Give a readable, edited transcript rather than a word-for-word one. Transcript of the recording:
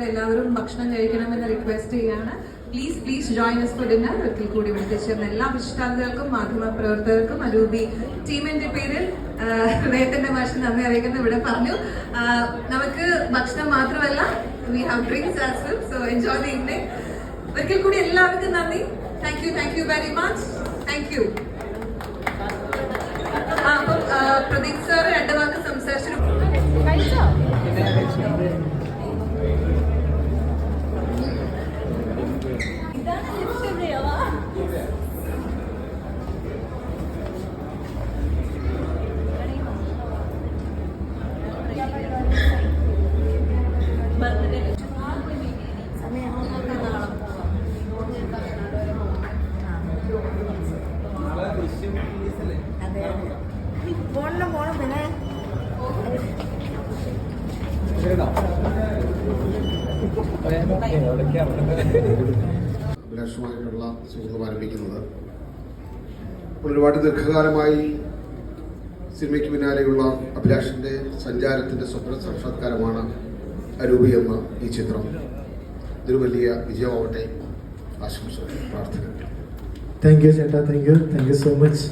എല്ലാവരും ഭക്ഷണം കഴിക്കണമെന്ന് റിക്വസ്റ്റ് ചെയ്യാണ്. Please join us for dinner. ഒരിക്കൽ കൂടി വിളിച്ചേർന്ന എല്ലാ വിശിഷ്ടാതിഥികൾക്കും മാധ്യമ പ്രവർത്തകർക്കും അരൂപി ടീമിന്റെ പേരിൽ ഹൃദയത്തിന്റെ ഭാഷ നന്ദി അറിയിക്കുന്ന ഇവിടെ പറഞ്ഞു. നമുക്ക് ഭക്ഷണം മാത്രമല്ല, we have drinks as well, so enjoy the evening. ഒരിക്കൽ കൂടി എല്ലാവർക്കും നന്ദി. Thank you very much. Thank you. അപ്പം പ്രദീപ് സാർ രണ്ട് വാക്ക് സംസാരിച്ചു. അഭിലാഷുമായിട്ടുള്ള സുഹൃത്തും ആരംഭിക്കുന്നത് ഒരുപാട് ദീർഘകാലമായി സിനിമയ്ക്ക് പിന്നാലെയുള്ള അഭിലാഷിന്റെ സഞ്ചാരത്തിന്റെ സ്വപ്ന സാക്ഷാത്കാരമാണ് അരൂപി എന്ന ഈ ചിത്രം. ഇതൊരു വലിയ വിജയമാവട്ടെ, ആശംസകൾ, പ്രാർത്ഥനകൾ. താങ്ക് യു ചേട്ടാ, താങ്ക് യു സോ മച്ച്.